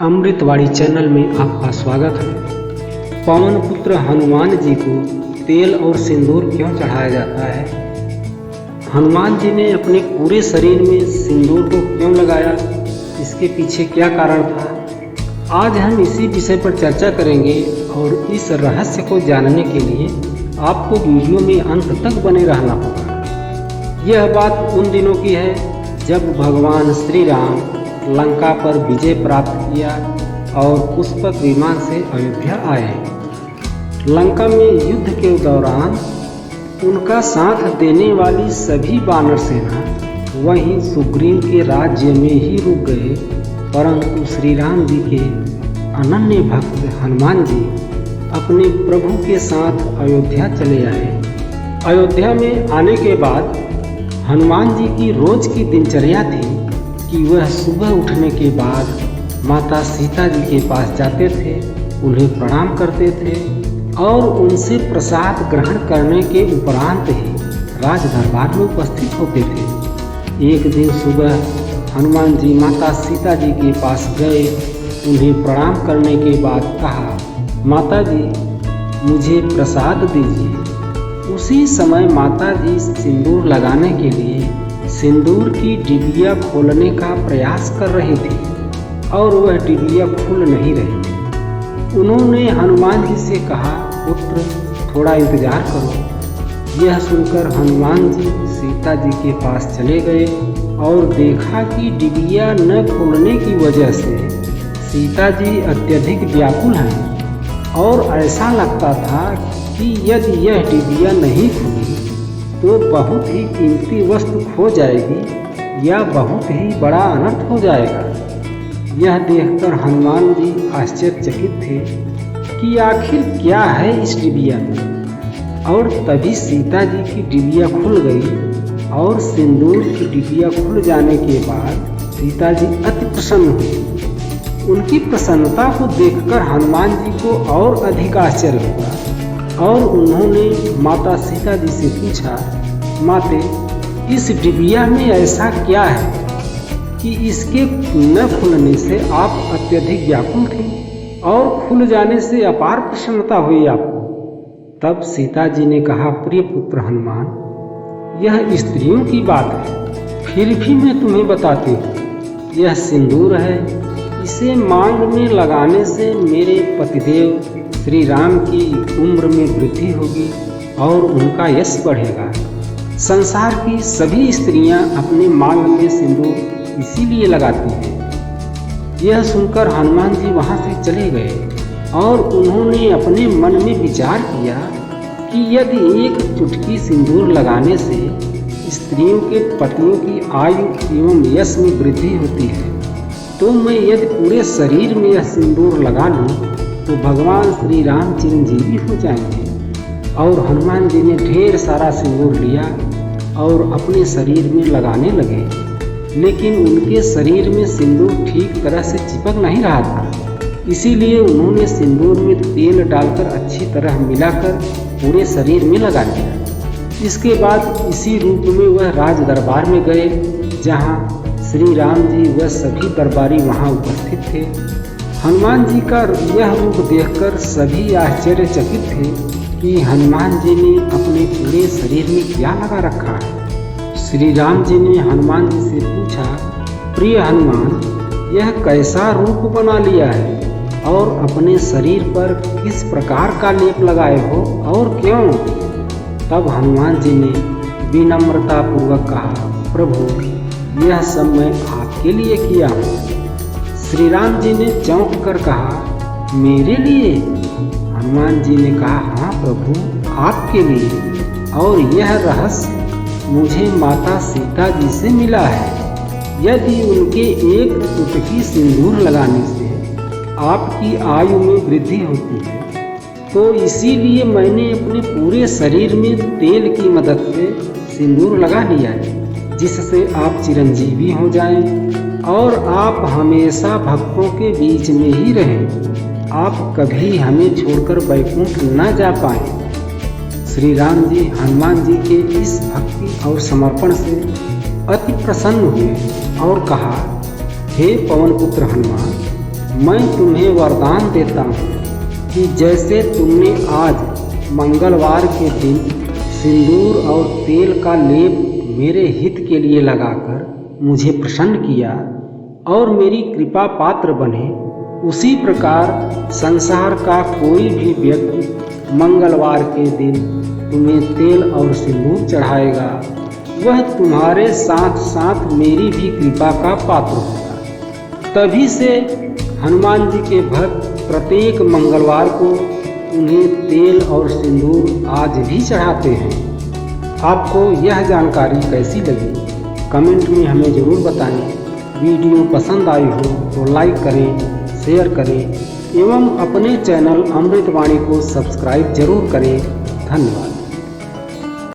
अमृतवाणी चैनल में आपका स्वागत है। पवन पुत्र हनुमान जी को तेल और सिंदूर क्यों चढ़ाया जाता है? हनुमान जी ने अपने पूरे शरीर में सिंदूर को क्यों लगाया? इसके पीछे क्या कारण था? आज हम इसी विषय पर चर्चा करेंगे और इस रहस्य को जानने के लिए आपको वीडियो में अंत तक बने रहना होगा। यह बात उन दिनों की है जब भगवान श्री राम लंका पर विजय प्राप्त किया और पुष्पक विमान से अयोध्या आए। लंका में युद्ध के दौरान उनका साथ देने वाली सभी वानर सेना वहीं सुग्रीव के राज्य में ही रुक गए, परंतु श्री राम जी के अनन्य भक्त हनुमान जी अपने प्रभु के साथ अयोध्या चले आए। अयोध्या में आने के बाद हनुमान जी की रोज की दिनचर्या थी कि वह सुबह उठने के बाद माता सीता जी के पास जाते थे, उन्हें प्रणाम करते थे और उनसे प्रसाद ग्रहण करने के उपरांत ही राज दरबार में उपस्थित होते थे। एक दिन सुबह हनुमान जी माता सीता जी के पास गए, उन्हें प्रणाम करने के बाद कहा, माता जी मुझे प्रसाद दीजिए। उसी समय माता जी सिंदूर लगाने के लिए सिंदूर की डिबिया खोलने का प्रयास कर रही थी और वह डिबिया खुल नहीं रही थी। उन्होंने हनुमान जी से कहा, पुत्र थोड़ा इंतजार करो। यह सुनकर हनुमान जी सीता जी के पास चले गए और देखा कि डिबिया न खुलने की वजह से सीता जी अत्यधिक व्याकुल हैं और ऐसा लगता था कि यदि यह डिबिया नहीं खुली तो बहुत ही कीमती वस्तु खो जाएगी या बहुत ही बड़ा अनर्थ हो जाएगा। यह देखकर हनुमान जी आश्चर्यचकित थे कि आखिर क्या है इस डिबिया में। और तभी सीता जी की डिबिया खुल गई और सिंदूर की डिबिया खुल जाने के बाद सीता जी अति प्रसन्न हुई। उनकी प्रसन्नता को देखकर हनुमान जी को और अधिक आश्चर्य हुआ और उन्होंने माता सीता जी से पूछा, माते इस डिबिया में ऐसा क्या है कि इसके न खुलने से आप अत्यधिक व्याकुल थे और खुल जाने से अपार प्रसन्नता हुई आपको? तब सीता जी ने कहा, प्रिय पुत्र हनुमान, यह स्त्रियों की बात है, फिर भी मैं तुम्हें बताती हूँ। यह सिंदूर है, इसे मांग में लगाने से मेरे पतिदेव श्री राम की उम्र में वृद्धि होगी और उनका यश बढ़ेगा। संसार की सभी स्त्रियां अपने मांग में सिंदूर इसीलिए लगाती हैं। यह सुनकर हनुमान जी वहां से चले गए और उन्होंने अपने मन में विचार किया कि यदि एक चुटकी सिंदूर लगाने से स्त्रियों के पतियों की आयु एवं यश में वृद्धि होती है, तो मैं यदि पूरे शरीर में यह सिंदूर लगा लूँ तो भगवान श्री राम चिरंजीवी हो जाएंगे। और हनुमान जी ने ढेर सारा सिंदूर लिया और अपने शरीर में लगाने लगे, लेकिन उनके शरीर में सिंदूर ठीक तरह से चिपक नहीं रहा था। इसीलिए उन्होंने सिंदूर में तेल डालकर अच्छी तरह मिलाकर पूरे शरीर में लगा लिया। इसके बाद इसी रूप में वह राज दरबार में गए, जहाँ श्री राम जी व सभी दरबारी वहाँ उपस्थित थे। हनुमान जी का यह रूप देखकर सभी आश्चर्यचकित थे कि हनुमान जी ने अपने पूरे शरीर में क्या लगा रखा है। श्री राम जी ने हनुमान जी से पूछा, प्रिय हनुमान, यह कैसा रूप बना लिया है और अपने शरीर पर किस प्रकार का लेप लगाए हो और क्यों? तब हनुमान जी ने विनम्रता पूर्वक कहा, प्रभु यह सब मैं आपके लिए किया हूँ। श्री राम जी ने चौंक कर कहा, मेरे लिए? हनुमान जी ने कहा, हाँ प्रभु आपके लिए, और यह रहस्य मुझे माता सीता जी से मिला है। यदि उनके एक चुटकी सिंदूर लगाने से आपकी आयु में वृद्धि होती है, तो इसीलिए मैंने अपने पूरे शरीर में तेल की मदद से सिंदूर लगा लिया है, जिससे आप चिरंजीवी हो जाएं और आप हमेशा भक्तों के बीच में ही रहें। आप कभी हमें छोड़कर वैकुंठ न जा पाएं। श्री राम जी हनुमान जी के इस भक्ति और समर्पण से अति प्रसन्न हुए और कहा, हे पवन पुत्र हनुमान, मैं तुम्हें वरदान देता हूँ कि जैसे तुमने आज मंगलवार के दिन सिंदूर और तेल का लेप मेरे हित के लिए लगाकर मुझे प्रसन्न किया और मेरी कृपा पात्र बने, उसी प्रकार संसार का कोई भी व्यक्ति मंगलवार के दिन तुम्हें तेल और सिंदूर चढ़ाएगा, वह तुम्हारे साथ साथ मेरी भी कृपा का पात्र होगा। तभी से हनुमान जी के भक्त प्रत्येक मंगलवार को उन्हें तेल और सिंदूर आज भी चढ़ाते हैं। आपको यह जानकारी कैसी लगी कमेंट में हमें ज़रूर बताएं। वीडियो पसंद आई हो तो लाइक करें, शेयर करें एवं अपने चैनल अमृतवाणी को सब्सक्राइब जरूर करें। धन्यवाद।